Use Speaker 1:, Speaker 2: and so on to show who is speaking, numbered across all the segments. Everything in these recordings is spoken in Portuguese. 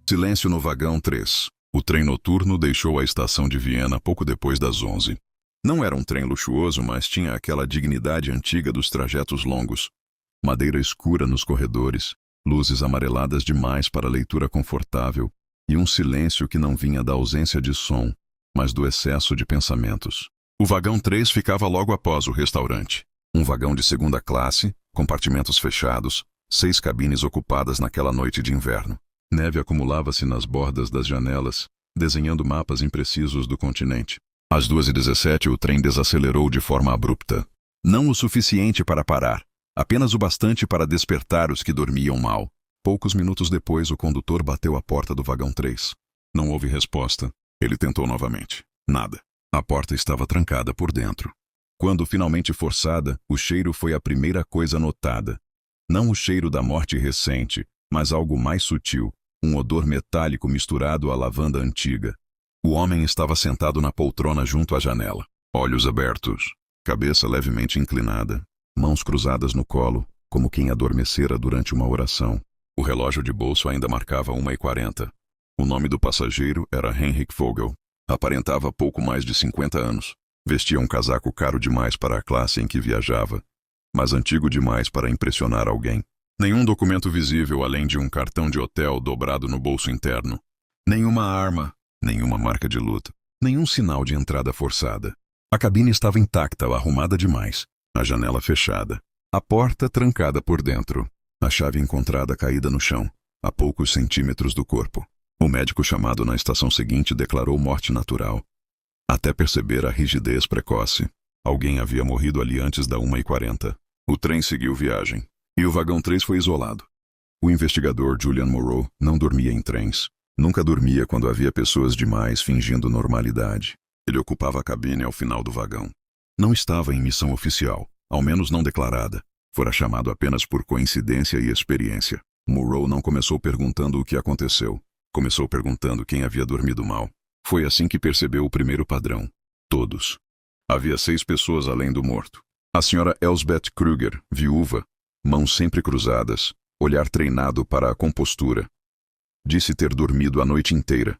Speaker 1: Silêncio no vagão 3. O trem noturno deixou a estação de Viena pouco depois das 11. Não era um trem luxuoso, mas tinha aquela dignidade antiga dos trajetos longos. Madeira escura nos corredores, luzes amareladas demais para leitura confortável e um silêncio que não vinha da ausência de som, mas do excesso de pensamentos. O vagão 3 ficava logo após o restaurante. Um vagão de segunda classe, compartimentos fechados, 6 cabines ocupadas naquela noite de inverno. Neve acumulava-se nas bordas das janelas, desenhando mapas imprecisos do continente. Às 2h17 o trem desacelerou de forma abrupta. Não o suficiente para parar, apenas o bastante para despertar os que dormiam mal. Poucos minutos depois o condutor bateu à porta do vagão 3. Não houve resposta. Ele tentou novamente. Nada. A porta estava trancada por dentro. Quando finalmente forçada, o cheiro foi a primeira coisa notada. Não o cheiro da morte recente, mas algo mais sutil, um odor metálico misturado à lavanda antiga. O homem estava sentado na poltrona junto à janela, olhos abertos, cabeça levemente inclinada, mãos cruzadas no colo, como quem adormecera durante uma oração. O relógio de bolso ainda marcava 1h40. O nome do passageiro era Henrik Vogel. Aparentava pouco mais de 50 anos. Vestia um casaco caro demais para a classe em que viajava, mas antigo demais para impressionar alguém. Nenhum documento visível além de um cartão de hotel dobrado no bolso interno. Nenhuma arma, nenhuma marca de luta, nenhum sinal de entrada forçada. A cabine estava intacta, arrumada demais. A janela fechada. A porta trancada por dentro. A chave encontrada caída no chão, a poucos centímetros do corpo. O médico chamado na estação seguinte declarou morte natural. Até perceber a rigidez precoce. Alguém havia morrido ali antes da 1h40. O trem seguiu viagem. E o vagão 3 foi isolado. O investigador Julian Moreau não dormia em trens. Nunca dormia quando havia pessoas demais fingindo normalidade. Ele ocupava a cabine ao final do vagão. Não estava em missão oficial, ao menos não declarada. Fora chamado apenas por coincidência e experiência. Moreau não começou perguntando o que aconteceu. Começou perguntando quem havia dormido mal. Foi assim que percebeu o primeiro padrão. Todos. Havia 6 pessoas além do morto. A senhora Elsbeth Kruger, viúva, mãos sempre cruzadas, olhar treinado para a compostura. Disse ter dormido a noite inteira.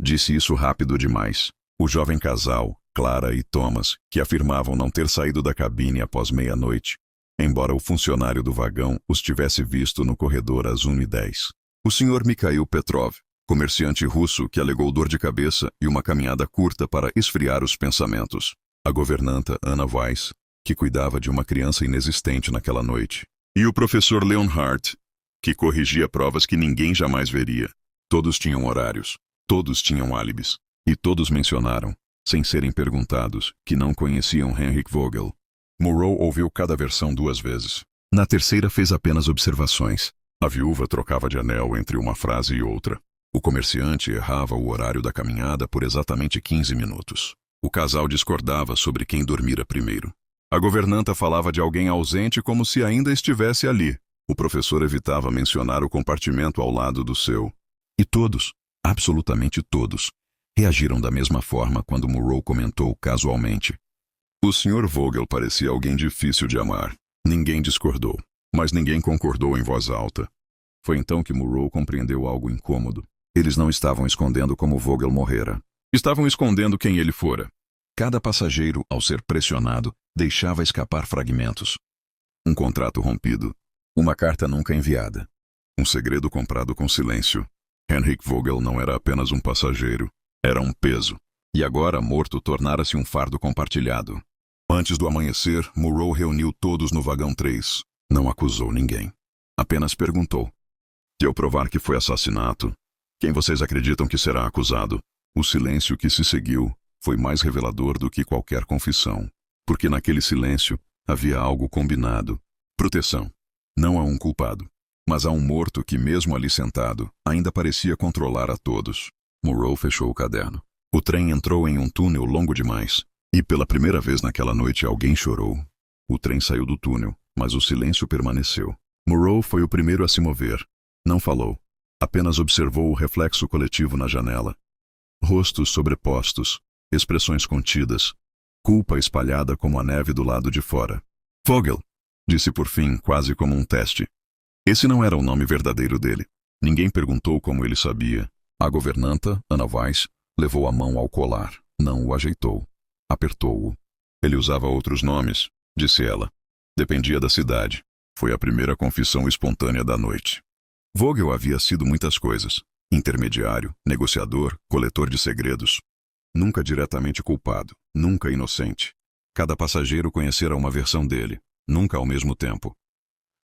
Speaker 1: Disse isso rápido demais. O jovem casal, Clara e Thomas, que afirmavam não ter saído da cabine após meia-noite, embora o funcionário do vagão os tivesse visto no corredor às 1h10. O Sr. Mikhail Petrov, comerciante russo que alegou dor de cabeça e uma caminhada curta para esfriar os pensamentos. A governanta Anna Weiss, que cuidava de uma criança inexistente naquela noite. E o professor Leonhardt, que corrigia provas que ninguém jamais veria. Todos tinham horários, todos tinham álibis, e todos mencionaram, sem serem perguntados, que não conheciam Henrik Vogel. Moreau ouviu cada versão 2 vezes. Na terceira fez apenas observações. A viúva trocava de anel entre uma frase e outra. O comerciante errava o horário da caminhada por exatamente 15 minutos. O casal discordava sobre quem dormira primeiro. A governanta falava de alguém ausente como se ainda estivesse ali. O professor evitava mencionar o compartimento ao lado do seu. E todos, absolutamente todos, reagiram da mesma forma quando Moreau comentou casualmente. O Sr. Vogel parecia alguém difícil de amar. Ninguém discordou, mas ninguém concordou em voz alta. Foi então que Moreau compreendeu algo incômodo. Eles não estavam escondendo como Vogel morrera. Estavam escondendo quem ele fora. Cada passageiro, ao ser pressionado, deixava escapar fragmentos. Um contrato rompido. Uma carta nunca enviada. Um segredo comprado com silêncio. Henrik Vogel não era apenas um passageiro. Era um peso. E agora, morto, tornara-se um fardo compartilhado. Antes do amanhecer, Moreau reuniu todos no vagão 3. Não acusou ninguém. Apenas perguntou. Se eu provar que foi assassinato, quem vocês acreditam que será acusado? O silêncio que se seguiu foi mais revelador do que qualquer confissão. Porque naquele silêncio havia algo combinado. Proteção. Não a um culpado, mas a um morto que, mesmo ali sentado, ainda parecia controlar a todos. Moreau fechou o caderno. O trem entrou em um túnel longo demais. E pela primeira vez naquela noite alguém chorou. O trem saiu do túnel, mas o silêncio permaneceu. Moreau foi o primeiro a se mover. Não falou. Apenas observou o reflexo coletivo na janela. Rostos sobrepostos, expressões contidas, culpa espalhada como a neve do lado de fora. Vogel, disse por fim, quase como um teste. Esse não era o nome verdadeiro dele. Ninguém perguntou como ele sabia. A governanta, Ana Weiss, levou a mão ao colar. Não o ajeitou. Apertou-o. Ele usava outros nomes, disse ela. Dependia da cidade. Foi a primeira confissão espontânea da noite. Vogel havia sido muitas coisas. Intermediário, negociador, coletor de segredos. Nunca diretamente culpado, nunca inocente. Cada passageiro conhecera uma versão dele, nunca ao mesmo tempo.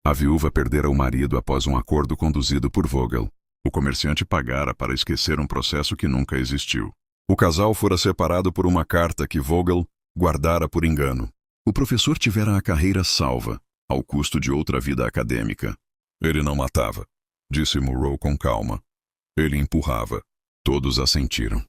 Speaker 1: A viúva perdera o marido após um acordo conduzido por Vogel. O comerciante pagara para esquecer um processo que nunca existiu. O casal fora separado por uma carta que Vogel guardara por engano. O professor tivera a carreira salva, ao custo de outra vida acadêmica. Ele não matava, disse Murrow com calma. Ele empurrava. Todos assentiram.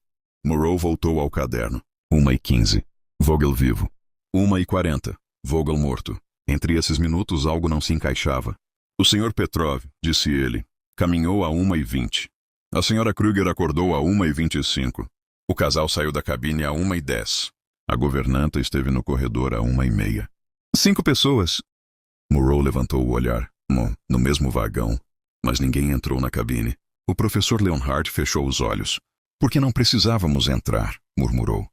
Speaker 1: Murrow voltou ao caderno. 1h15. Vogel vivo. 1h40. Vogel morto. Entre esses minutos algo não se encaixava. O Sr. Petrov, disse ele, caminhou a 1h20. A Sra. Kruger acordou a 1h25. O casal saiu da cabine a 1h10. A governanta esteve no corredor a 1h30. 5 pessoas. Murrow levantou o olhar. No mesmo vagão. Mas ninguém entrou na cabine. O professor Leonhardt fechou os olhos. Por que não precisávamos entrar? Murmurou.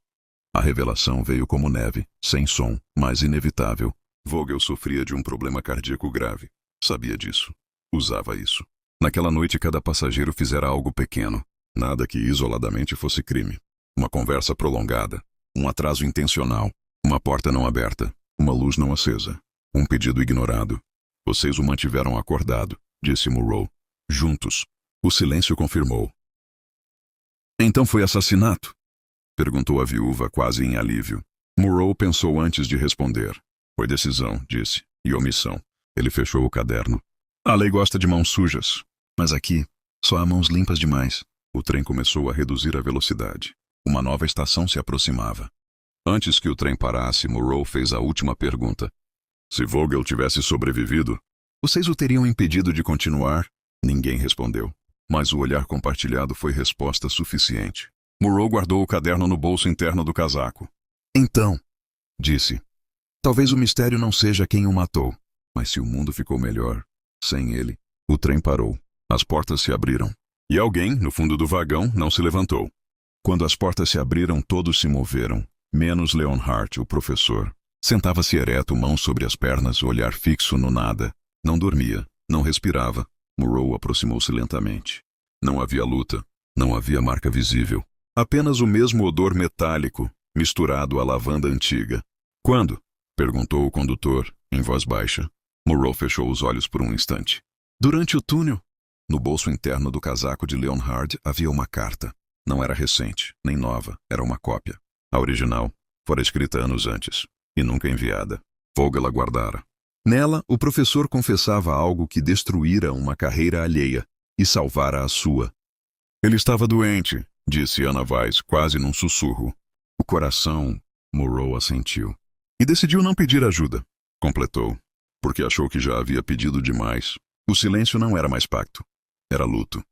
Speaker 1: A revelação veio como neve, sem som, mas inevitável. Vogel sofria de um problema cardíaco grave. Sabia disso. Usava isso. Naquela noite cada passageiro fizera algo pequeno. Nada que isoladamente fosse crime. Uma conversa prolongada. Um atraso intencional. Uma porta não aberta. Uma luz não acesa. Um pedido ignorado. Vocês o mantiveram acordado, disse Murrow. Juntos. O silêncio confirmou. Então foi assassinato? Perguntou a viúva quase em alívio. Murrow pensou antes de responder. Foi decisão, disse, e omissão. Ele fechou o caderno. A lei gosta de mãos sujas. Mas aqui, só há mãos limpas demais. O trem começou a reduzir a velocidade. Uma nova estação se aproximava. Antes que o trem parasse, Murrow fez a última pergunta. Se Vogel tivesse sobrevivido, vocês o teriam impedido de continuar? Ninguém respondeu. Mas o olhar compartilhado foi resposta suficiente. Murrow guardou o caderno no bolso interno do casaco. Então, disse, talvez o mistério não seja quem o matou, mas se o mundo ficou melhor, sem ele. O trem parou. As portas se abriram. E alguém, no fundo do vagão, não se levantou. Quando as portas se abriram, todos se moveram, menos Leonhardt, o professor. Sentava-se ereto, mãos sobre as pernas, olhar fixo no nada. Não dormia, não respirava. Murrow aproximou-se lentamente. Não havia luta, não havia marca visível. Apenas o mesmo odor metálico, misturado à lavanda antiga. Quando? Perguntou o condutor, em voz baixa. Murrow fechou os olhos por um instante. Durante o túnel. No bolso interno do casaco de Leonhardt havia uma carta. Não era recente, nem nova, era uma cópia. A original fora escrita anos antes, e nunca enviada. Vogel a guardara. Nela, o professor confessava algo que destruíra uma carreira alheia e salvara a sua. Ele estava doente, disse Ana Weiss, quase num sussurro. O coração, Murrow assentiu. E decidiu não pedir ajuda, completou, porque achou que já havia pedido demais. O silêncio não era mais pacto, era luto.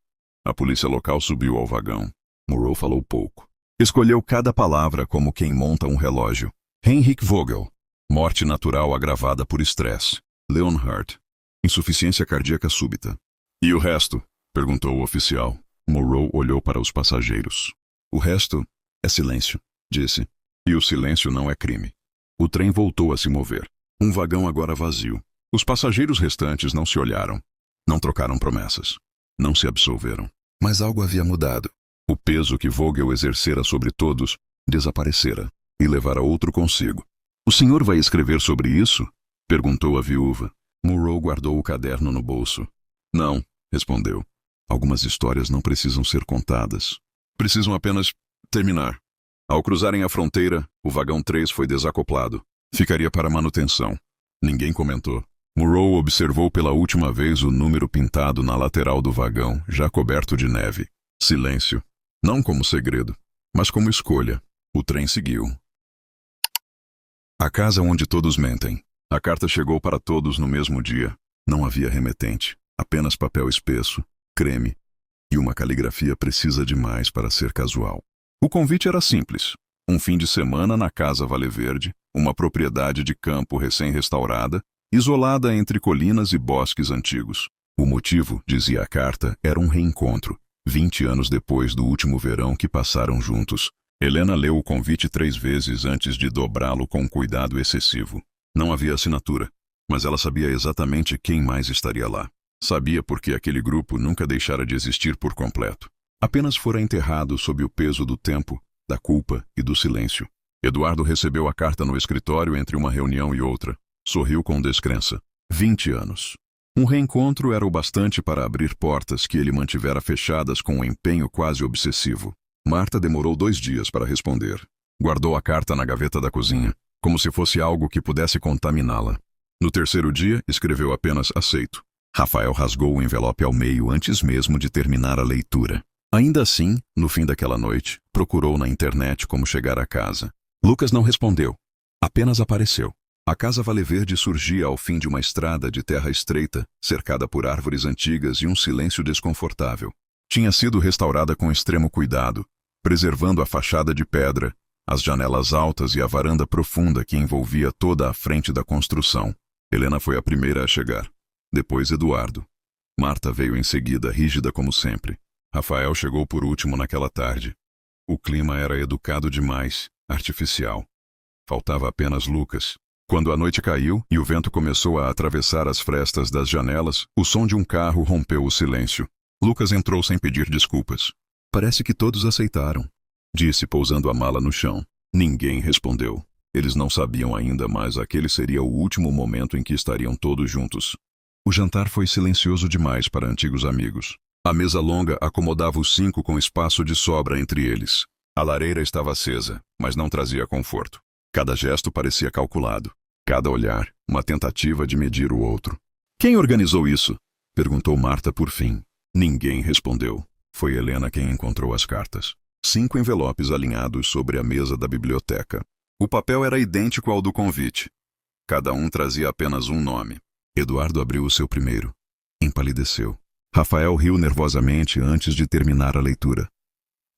Speaker 1: A polícia local subiu ao vagão. Murrow falou pouco. Escolheu cada palavra como quem monta um relógio. Heinrich Vogel. Morte natural agravada por estresse. Leonhardt. Insuficiência cardíaca súbita. E o resto? Perguntou o oficial. Murrow olhou para os passageiros. O resto é silêncio, disse. E o silêncio não é crime. O trem voltou a se mover. Um vagão agora vazio. Os passageiros restantes não se olharam. Não trocaram promessas. Não se absolveram. Mas algo havia mudado. O peso que Vogel exercera sobre todos desaparecera e levara outro consigo. O senhor vai escrever sobre isso? Perguntou a viúva. Murrow guardou o caderno no bolso. Não, respondeu. Algumas histórias não precisam ser contadas. Precisam apenas terminar. Ao cruzarem a fronteira, o vagão 3 foi desacoplado. Ficaria para manutenção. Ninguém comentou. Murrow observou pela última vez o número pintado na lateral do vagão, já coberto de neve. Silêncio. Não como segredo, mas como escolha. O trem seguiu. A casa onde todos mentem. A carta chegou para todos no mesmo dia. Não havia remetente, apenas papel espesso, creme e uma caligrafia precisa demais para ser casual. O convite era simples. Um fim de semana na Casa Vale Verde, uma propriedade de campo recém-restaurada, isolada entre colinas e bosques antigos. O motivo, dizia a carta, era um reencontro, 20 anos depois do último verão que passaram juntos. Helena leu o convite 3 vezes antes de dobrá-lo com cuidado excessivo. Não havia assinatura, mas ela sabia exatamente quem mais estaria lá. Sabia porque aquele grupo nunca deixara de existir por completo. Apenas fora enterrado sob o peso do tempo, da culpa e do silêncio. Eduardo recebeu a carta no escritório entre uma reunião e outra. Sorriu com descrença. 20 anos. Um reencontro era o bastante para abrir portas que ele mantivera fechadas com um empenho quase obsessivo. Marta demorou 2 dias para responder. Guardou a carta na gaveta da cozinha, como se fosse algo que pudesse contaminá-la. No 3º dia, escreveu apenas aceito. Rafael rasgou o envelope ao meio antes mesmo de terminar a leitura. Ainda assim, no fim daquela noite, procurou na internet como chegar à casa. Lucas não respondeu. Apenas apareceu. A casa Valeverde surgia ao fim de uma estrada de terra estreita, cercada por árvores antigas e um silêncio desconfortável. Tinha sido restaurada com extremo cuidado, preservando a fachada de pedra, as janelas altas e a varanda profunda que envolvia toda a frente da construção. Helena foi a primeira a chegar. Depois Eduardo. Marta veio em seguida, rígida como sempre. Rafael chegou por último naquela tarde. O clima era educado demais, artificial. Faltava apenas Lucas. Quando a noite caiu e o vento começou a atravessar as frestas das janelas, o som de um carro rompeu o silêncio. Lucas entrou sem pedir desculpas. Parece que todos aceitaram, disse pousando a mala no chão. Ninguém respondeu. Eles não sabiam ainda, mas aquele seria o último momento em que estariam todos juntos. O jantar foi silencioso demais para antigos amigos. A mesa longa acomodava os 5 com espaço de sobra entre eles. A lareira estava acesa, mas não trazia conforto. Cada gesto parecia calculado. Cada olhar, uma tentativa de medir o outro. Quem organizou isso? Perguntou Marta por fim. Ninguém respondeu. Foi Helena quem encontrou as cartas. 5 envelopes alinhados sobre a mesa da biblioteca. O papel era idêntico ao do convite. Cada um trazia apenas um nome. Eduardo abriu o seu primeiro. Empalideceu. Rafael riu nervosamente antes de terminar a leitura.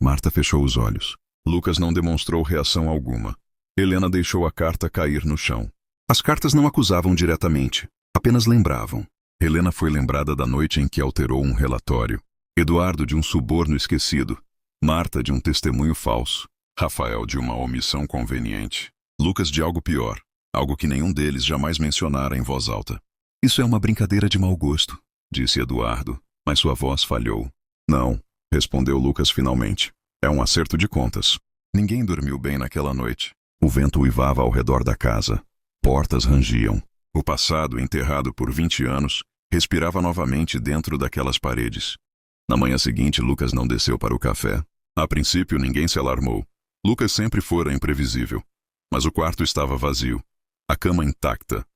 Speaker 1: Marta fechou os olhos. Lucas não demonstrou reação alguma. Helena deixou a carta cair no chão. As cartas não acusavam diretamente, apenas lembravam. Helena foi lembrada da noite em que alterou um relatório. Eduardo de um suborno esquecido. Marta de um testemunho falso. Rafael de uma omissão conveniente. Lucas de algo pior, algo que nenhum deles jamais mencionara em voz alta. Isso é uma brincadeira de mau gosto, disse Eduardo, mas sua voz falhou. Não, respondeu Lucas finalmente. É um acerto de contas. Ninguém dormiu bem naquela noite. O vento uivava ao redor da casa. Portas rangiam. O passado, enterrado por 20 anos, respirava novamente dentro daquelas paredes. Na manhã seguinte, Lucas não desceu para o café. A princípio, ninguém se alarmou. Lucas sempre fora imprevisível. Mas o quarto estava vazio. A cama intacta.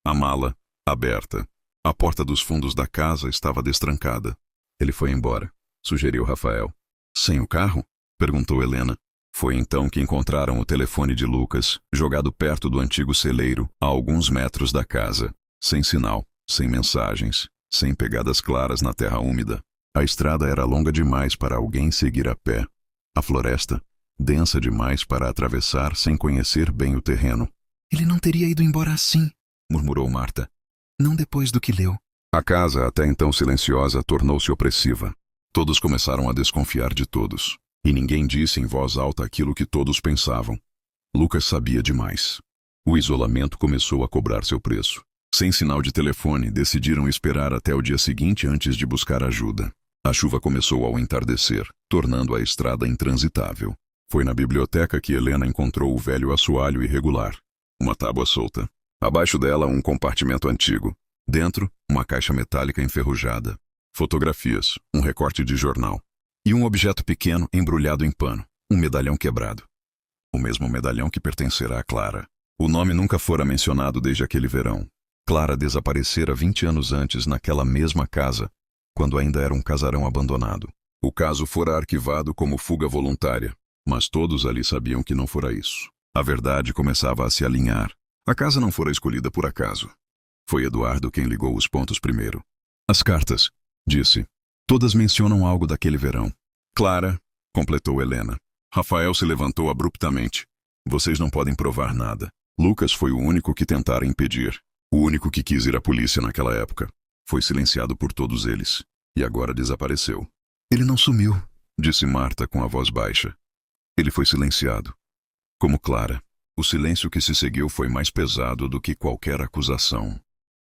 Speaker 1: A mala aberta. A porta dos fundos da casa estava destrancada. Ele foi embora, sugeriu Rafael. Sem o carro? Perguntou Helena. Foi então que encontraram o telefone de Lucas, jogado perto do antigo celeiro, a alguns metros da casa. Sem sinal, sem mensagens, sem pegadas claras na terra úmida. A estrada era longa demais para alguém seguir a pé. A floresta, densa demais para atravessar sem conhecer bem o terreno. Ele não teria ido embora assim, murmurou Marta. Não depois do que leu. A casa, até então silenciosa, tornou-se opressiva. Todos começaram a desconfiar de todos. E ninguém disse em voz alta aquilo que todos pensavam. Lucas sabia demais. O isolamento começou a cobrar seu preço. Sem sinal de telefone, decidiram esperar até o dia seguinte antes de buscar ajuda. A chuva começou ao entardecer, tornando a estrada intransitável. Foi na biblioteca que Helena encontrou o velho assoalho irregular. Uma tábua solta. Abaixo dela, um compartimento antigo. Dentro, uma caixa metálica enferrujada. Fotografias, um recorte de jornal. E um objeto pequeno embrulhado em pano, um medalhão quebrado. O mesmo medalhão que pertencerá a Clara. O nome nunca fora mencionado desde aquele verão. Clara desaparecera 20 anos antes naquela mesma casa, quando ainda era um casarão abandonado. O caso fora arquivado como fuga voluntária, mas todos ali sabiam que não fora isso. A verdade começava a se alinhar. A casa não fora escolhida por acaso. Foi Eduardo quem ligou os pontos primeiro. As cartas, disse. Todas mencionam algo daquele verão. Clara, completou Helena. Rafael se levantou abruptamente. Vocês não podem provar nada. Lucas foi o único que tentara impedir. O único que quis ir à polícia naquela época. Foi silenciado por todos eles. E agora desapareceu. Ele não sumiu, disse Marta com a voz baixa. Ele foi silenciado. Como Clara. O silêncio que se seguiu foi mais pesado do que qualquer acusação.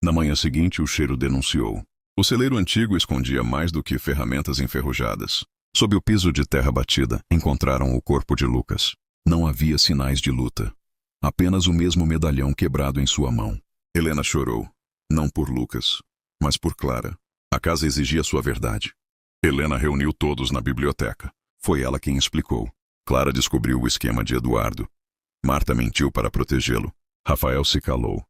Speaker 1: Na manhã seguinte, o cheiro denunciou. O celeiro antigo escondia mais do que ferramentas enferrujadas. Sob o piso de terra batida, encontraram o corpo de Lucas. Não havia sinais de luta. Apenas o mesmo medalhão quebrado em sua mão. Helena chorou. Não por Lucas, mas por Clara. A casa exigia sua verdade. Helena reuniu todos na biblioteca. Foi ela quem explicou. Clara descobriu o esquema de Eduardo. Marta mentiu para protegê-lo. Rafael se calou.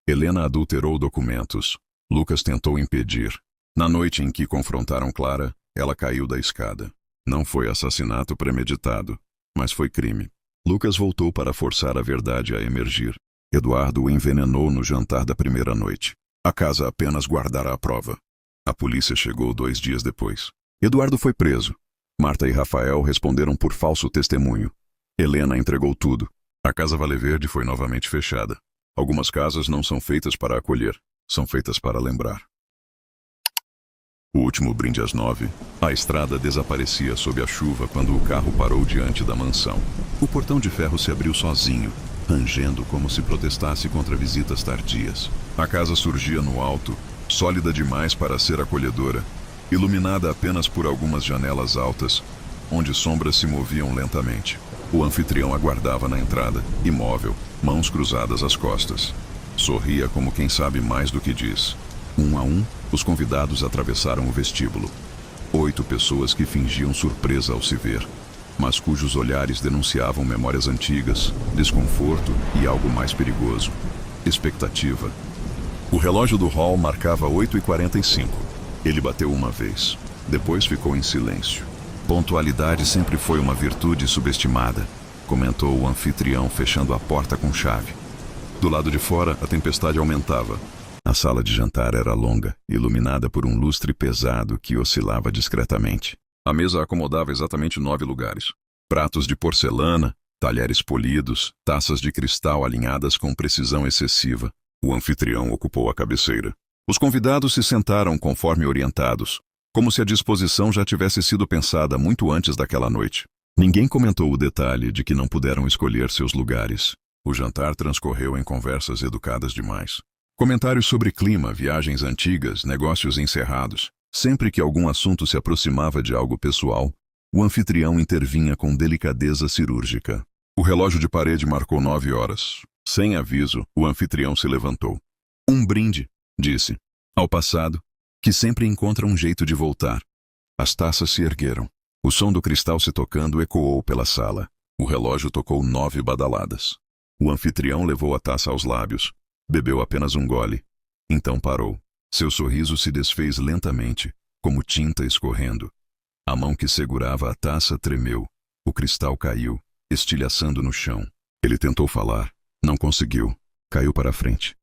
Speaker 1: Helena adulterou documentos. Lucas tentou impedir. Na noite em que confrontaram Clara, ela caiu da escada. Não foi assassinato premeditado, mas foi crime. Lucas voltou para forçar a verdade a emergir. Eduardo o envenenou no jantar da primeira noite. A casa apenas guardará a prova. A polícia chegou 2 dias depois. Eduardo foi preso. Marta e Rafael responderam por falso testemunho. Helena entregou tudo. A Casa Vale Verde foi novamente fechada. Algumas casas não são feitas para acolher, são feitas para lembrar. O último brinde às 9. A estrada desaparecia sob a chuva quando o carro parou diante da mansão. O portão de ferro se abriu sozinho, rangendo como se protestasse contra visitas tardias. A casa surgia no alto, sólida demais para ser acolhedora, iluminada apenas por algumas janelas altas, onde sombras se moviam lentamente. O anfitrião aguardava na entrada, imóvel, mãos cruzadas às costas. Sorria como quem sabe mais do que diz. Um a um, os convidados atravessaram o vestíbulo. 8 pessoas que fingiam surpresa ao se ver, mas cujos olhares denunciavam memórias antigas, desconforto e algo mais perigoso: expectativa. O relógio do hall marcava 8h45. Ele bateu uma vez. Depois ficou em silêncio. Pontualidade sempre foi uma virtude subestimada, comentou o anfitrião, fechando a porta com chave. Do lado de fora, a tempestade aumentava. A sala de jantar era longa, iluminada por um lustre pesado que oscilava discretamente. A mesa acomodava exatamente 9 lugares. Pratos de porcelana, talheres polidos, taças de cristal alinhadas com precisão excessiva. O anfitrião ocupou a cabeceira. Os convidados se sentaram conforme orientados, como se a disposição já tivesse sido pensada muito antes daquela noite. Ninguém comentou o detalhe de que não puderam escolher seus lugares. O jantar transcorreu em conversas educadas demais. Comentários sobre clima, viagens antigas, negócios encerrados. Sempre que algum assunto se aproximava de algo pessoal, o anfitrião intervinha com delicadeza cirúrgica. O relógio de parede marcou 9 horas. Sem aviso, o anfitrião se levantou. Um brinde, disse, ao passado, que sempre encontra um jeito de voltar. As taças se ergueram. O som do cristal se tocando ecoou pela sala. O relógio tocou 9 badaladas. O anfitrião levou a taça aos lábios. Bebeu apenas um gole. Então parou. Seu sorriso se desfez lentamente, como tinta escorrendo. A mão que segurava a taça tremeu. O cristal caiu, estilhaçando no chão. Ele tentou falar. Não conseguiu. Caiu para a frente.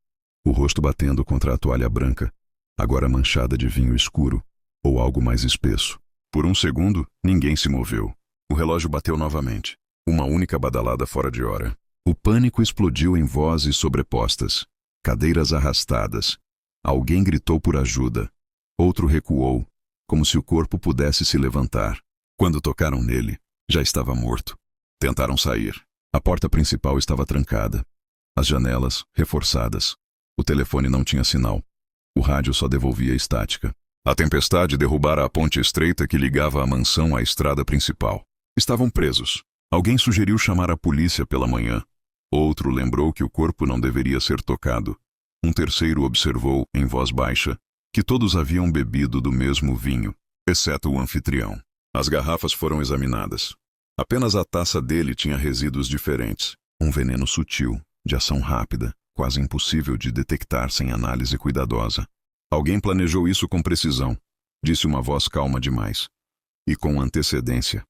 Speaker 1: O rosto batendo contra a toalha branca, agora manchada de vinho escuro, ou algo mais espesso. Por um segundo, ninguém se moveu. O relógio bateu novamente. Uma única badalada fora de hora. O pânico explodiu em vozes sobrepostas. Cadeiras arrastadas. Alguém gritou por ajuda. Outro recuou, como se o corpo pudesse se levantar. Quando tocaram nele, já estava morto. Tentaram sair. A porta principal estava trancada. As janelas, reforçadas. O telefone não tinha sinal. O rádio só devolvia estática. A tempestade derrubara a ponte estreita que ligava a mansão à estrada principal. Estavam presos. Alguém sugeriu chamar a polícia pela manhã. Outro lembrou que o corpo não deveria ser tocado. Um terceiro observou, em voz baixa, que todos haviam bebido do mesmo vinho, exceto o anfitrião. As garrafas foram examinadas. Apenas a taça dele tinha resíduos diferentes. Um veneno sutil, de ação rápida, quase impossível de detectar sem análise cuidadosa. Alguém planejou isso com precisão, disse uma voz calma demais. E com antecedência.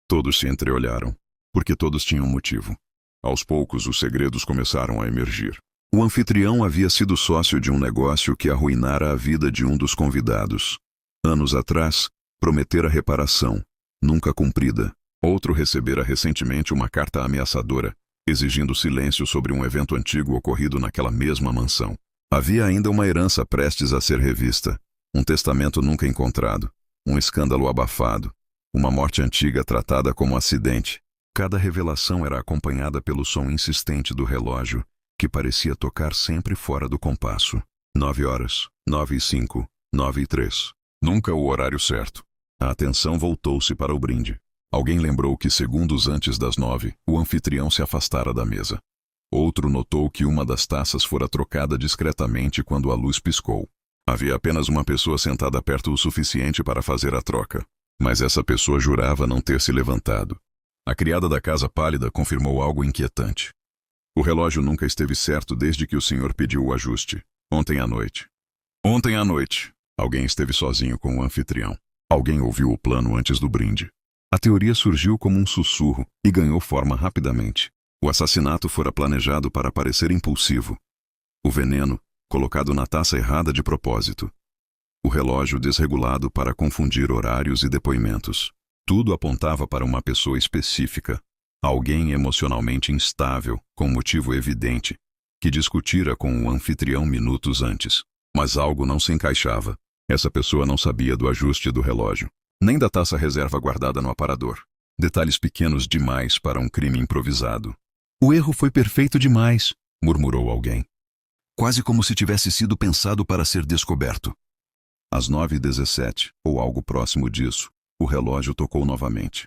Speaker 1: Todos se entreolharam, porque todos tinham motivo. Aos poucos, os segredos começaram a emergir. O anfitrião havia sido sócio de um negócio que arruinara a vida de um dos convidados. Anos atrás, prometera reparação, nunca cumprida. Outro recebera recentemente uma carta ameaçadora, exigindo silêncio sobre um evento antigo ocorrido naquela mesma mansão. Havia ainda uma herança prestes a ser revista, um testamento nunca encontrado, um escândalo abafado, uma morte antiga tratada como acidente. Cada revelação era acompanhada pelo som insistente do relógio, que parecia tocar sempre fora do compasso. 9 horas, 9:05, 9:03. Nunca o horário certo. A atenção voltou-se para o brinde. Alguém lembrou que segundos antes das 9, o anfitrião se afastara da mesa. Outro notou que uma das taças fora trocada discretamente quando a luz piscou. Havia apenas uma pessoa sentada perto o suficiente para fazer a troca, mas essa pessoa jurava não ter se levantado. A criada da casa pálida confirmou algo inquietante. O relógio nunca esteve certo desde que o senhor pediu o ajuste. Ontem à noite. Ontem à noite, alguém esteve sozinho com o anfitrião. Alguém ouviu o plano antes do brinde. A teoria surgiu como um sussurro e ganhou forma rapidamente. O assassinato fora planejado para parecer impulsivo. O veneno, colocado na taça errada de propósito. O relógio desregulado para confundir horários e depoimentos. Tudo apontava para uma pessoa específica. Alguém emocionalmente instável, com motivo evidente, que discutira com o anfitrião minutos antes. Mas algo não se encaixava. Essa pessoa não sabia do ajuste do relógio, nem da taça reserva guardada no aparador. Detalhes pequenos demais para um crime improvisado. O erro foi perfeito demais, murmurou alguém. Quase como se tivesse sido pensado para ser descoberto. Às 9:17, ou algo próximo disso, o relógio tocou novamente.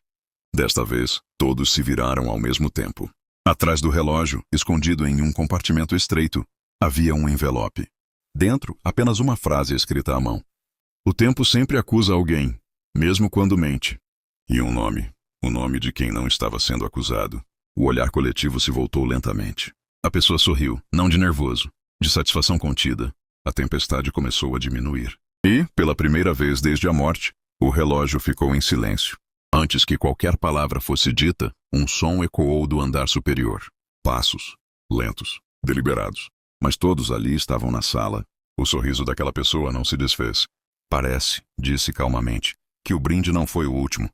Speaker 1: Desta vez, todos se viraram ao mesmo tempo. Atrás do relógio, escondido em um compartimento estreito, havia um envelope. Dentro, apenas uma frase escrita à mão. O tempo sempre acusa alguém, mesmo quando mente. E um nome, o nome de quem não estava sendo acusado. O olhar coletivo se voltou lentamente. A pessoa sorriu, não de nervoso, de satisfação contida. A tempestade começou a diminuir. E, pela primeira vez desde a morte, o relógio ficou em silêncio. Antes que qualquer palavra fosse dita, um som ecoou do andar superior. Passos, lentos, deliberados. Mas todos ali estavam na sala. O sorriso daquela pessoa não se desfez. Parece, disse calmamente, que o brinde não foi o último.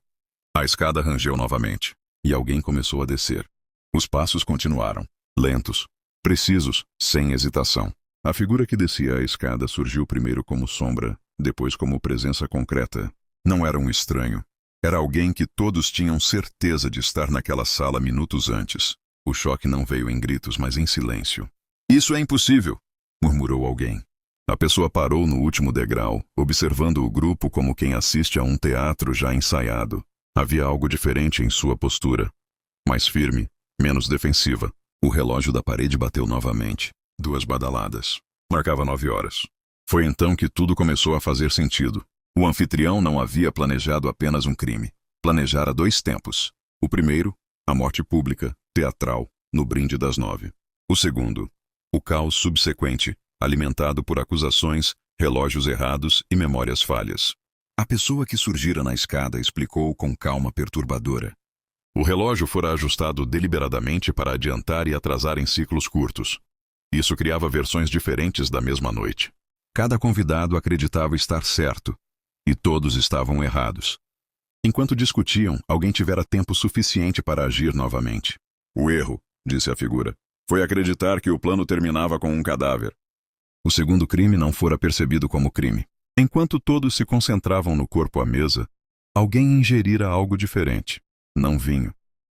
Speaker 1: A escada rangeu novamente, e alguém começou a descer. Os passos continuaram, lentos, precisos, sem hesitação. A figura que descia a escada surgiu primeiro como sombra, depois como presença concreta. Não era um estranho. Era alguém que todos tinham certeza de estar naquela sala minutos antes. O choque não veio em gritos, mas em silêncio. Isso é impossível, murmurou alguém. A pessoa parou no último degrau, observando o grupo como quem assiste a um teatro já ensaiado. Havia algo diferente em sua postura. Mais firme, menos defensiva. O relógio da parede bateu novamente. 2 badaladas. Marcava 9 horas. Foi então que tudo começou a fazer sentido. O anfitrião não havia planejado apenas um crime. Planejara 2 tempos. O primeiro, a morte pública, teatral, no brinde das 9. O segundo, o caos subsequente, alimentado por acusações, relógios errados e memórias falhas. A pessoa que surgira na escada explicou com calma perturbadora. O relógio fora ajustado deliberadamente para adiantar e atrasar em ciclos curtos. Isso criava versões diferentes da mesma noite. Cada convidado acreditava estar certo, e todos estavam errados. Enquanto discutiam, alguém tivera tempo suficiente para agir novamente. O erro, disse a figura, foi acreditar que o plano terminava com um cadáver. O segundo crime não fora percebido como crime. Enquanto todos se concentravam no corpo à mesa, alguém ingerira algo diferente. Não vinho,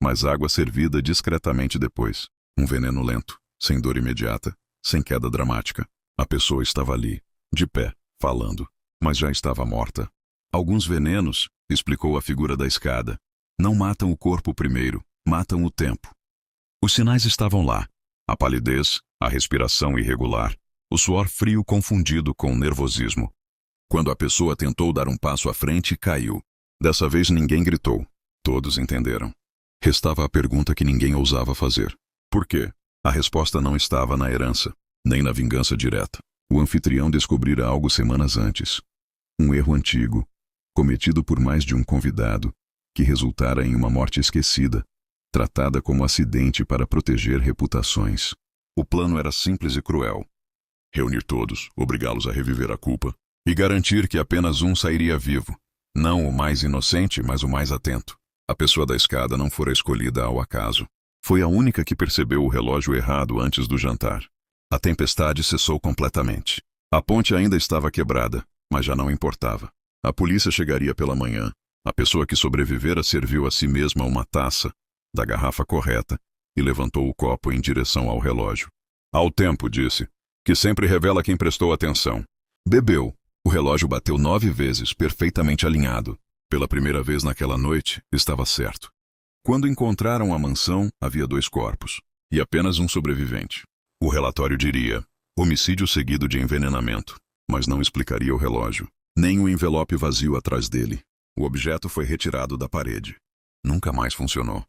Speaker 1: mas água servida discretamente depois. Um veneno lento, sem dor imediata, sem queda dramática. A pessoa estava ali, de pé, falando, mas já estava morta. Alguns venenos, explicou a figura da escada, não matam o corpo primeiro, matam o tempo. Os sinais estavam lá. A palidez, a respiração irregular, o suor frio confundido com nervosismo. Quando a pessoa tentou dar um passo à frente, caiu. Dessa vez ninguém gritou. Todos entenderam. Restava a pergunta que ninguém ousava fazer. Por quê? A resposta não estava na herança, nem na vingança direta. O anfitrião descobrira algo semanas antes. Um erro antigo, cometido por mais de um convidado, que resultara em uma morte esquecida, tratada como acidente para proteger reputações. O plano era simples e cruel. Reunir todos, obrigá-los a reviver a culpa, e garantir que apenas um sairia vivo. Não o mais inocente, mas o mais atento. A pessoa da escada não fora escolhida ao acaso. Foi a única que percebeu o relógio errado antes do jantar. A tempestade cessou completamente. A ponte ainda estava quebrada, mas já não importava. A polícia chegaria pela manhã. A pessoa que sobrevivera serviu a si mesma uma taça, da garrafa correta, e levantou o copo em direção ao relógio. Ao tempo, disse, que sempre revela quem prestou atenção. Bebeu. O relógio bateu 9 vezes, perfeitamente alinhado. Pela primeira vez naquela noite, estava certo. Quando encontraram a mansão, havia 2 corpos, e apenas um sobrevivente. O relatório diria, homicídio seguido de envenenamento, mas não explicaria o relógio, nem o envelope vazio atrás dele. O objeto foi retirado da parede. Nunca mais funcionou.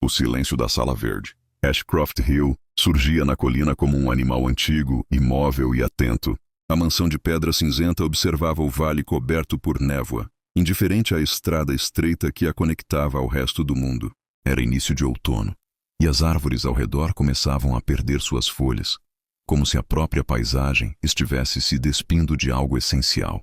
Speaker 1: O silêncio da Sala Verde. Ashcroft Hill surgia na colina como um animal antigo, imóvel e atento. A mansão de pedra cinzenta observava o vale coberto por névoa, indiferente à estrada estreita que a conectava ao resto do mundo. Era início de outono, e as árvores ao redor começavam a perder suas folhas, como se a própria paisagem estivesse se despindo de algo essencial.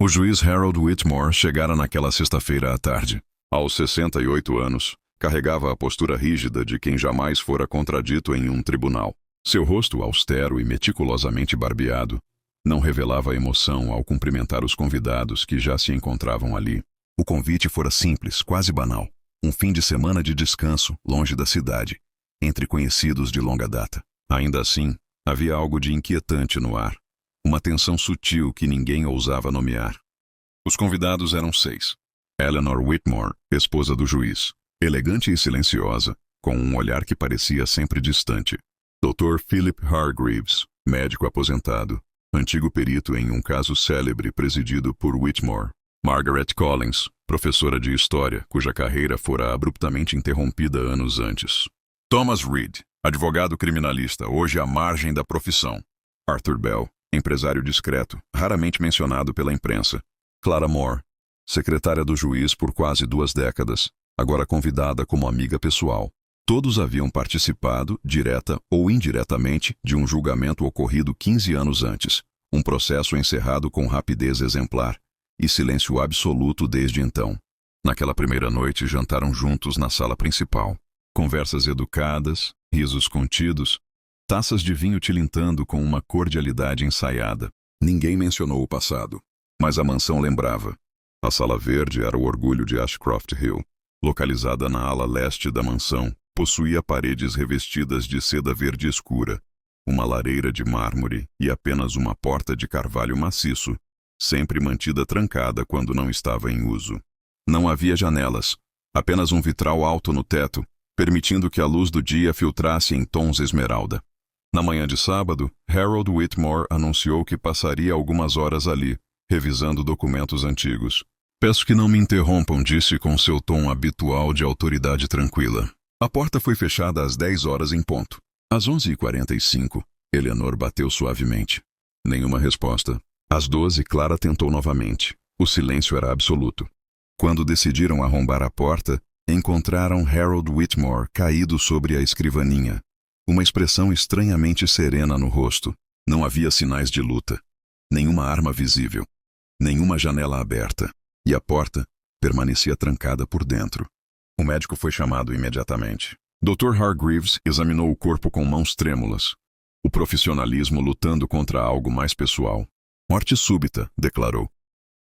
Speaker 1: O juiz Harold Whitmore chegara naquela sexta-feira à tarde. Aos 68 anos, carregava a postura rígida de quem jamais fora contradito em um tribunal. Seu rosto austero e meticulosamente barbeado não revelava emoção ao cumprimentar os convidados que já se encontravam ali. O convite fora simples, quase banal. Um fim de semana de descanso, longe da cidade, entre conhecidos de longa data. Ainda assim, havia algo de inquietante no ar. Uma tensão sutil que ninguém ousava nomear. Os convidados eram 6. Eleanor Whitmore, esposa do juiz, elegante e silenciosa, com um olhar que parecia sempre distante. Dr. Philip Hargreaves, médico aposentado, antigo perito em um caso célebre presidido por Whitmore. Margaret Collins, professora de história, cuja carreira fora abruptamente interrompida anos antes. Thomas Reed, advogado criminalista, hoje à margem da profissão. Arthur Bell, empresário discreto, raramente mencionado pela imprensa. Clara Moore, secretária do juiz por quase 2 décadas, agora convidada como amiga pessoal. Todos haviam participado, direta ou indiretamente, de um julgamento ocorrido 15 anos antes, um processo encerrado com rapidez exemplar e silêncio absoluto desde então. Naquela primeira noite jantaram juntos na sala principal. Conversas educadas, risos contidos, taças de vinho tilintando com uma cordialidade ensaiada. Ninguém mencionou o passado, mas a mansão lembrava. A Sala Verde era o orgulho de Ashcroft Hill. Localizada na ala leste da mansão, possuía paredes revestidas de seda verde escura, uma lareira de mármore e apenas uma porta de carvalho maciço, sempre mantida trancada quando não estava em uso. Não havia janelas, apenas um vitral alto no teto, permitindo que a luz do dia filtrasse em tons esmeralda. Na manhã de sábado, Harold Whitmore anunciou que passaria algumas horas ali, revisando documentos antigos. Peço que não me interrompam, disse com seu tom habitual de autoridade tranquila. A porta foi fechada às 10 horas em ponto. Às 11h45, Eleanor bateu suavemente. Nenhuma resposta. Às 12, Clara tentou novamente. O silêncio era absoluto. Quando decidiram arrombar a porta, encontraram Harold Whitmore caído sobre a escrivaninha. Uma expressão estranhamente serena no rosto. Não havia sinais de luta. Nenhuma arma visível. Nenhuma janela aberta. E a porta permanecia trancada por dentro. O médico foi chamado imediatamente. Dr. Hargreaves examinou o corpo com mãos trêmulas. O profissionalismo lutando contra algo mais pessoal. Morte súbita, declarou.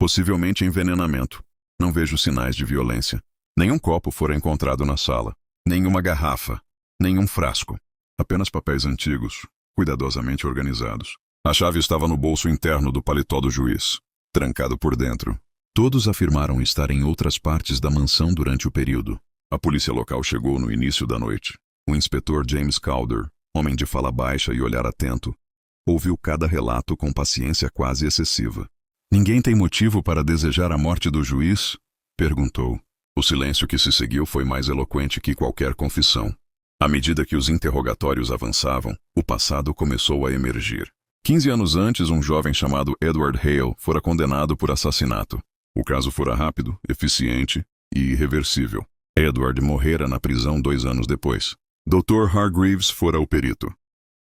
Speaker 1: Possivelmente envenenamento. Não vejo sinais de violência. Nenhum copo fora encontrado na sala. Nenhuma garrafa. Nenhum frasco. Apenas papéis antigos, cuidadosamente organizados. A chave estava no bolso interno do paletó do juiz, trancado por dentro. Todos afirmaram estar em outras partes da mansão durante o período. A polícia local chegou no início da noite. O inspetor James Calder, homem de fala baixa e olhar atento, ouviu cada relato com paciência quase excessiva. Ninguém tem motivo para desejar a morte do juiz? Perguntou. O silêncio que se seguiu foi mais eloquente que qualquer confissão. À medida que os interrogatórios avançavam, o passado começou a emergir. 15 anos antes, um jovem chamado Edward Hale fora condenado por assassinato. O caso fora rápido, eficiente e irreversível. Edward morrera na prisão 2 anos depois. Dr. Hargreaves fora o perito.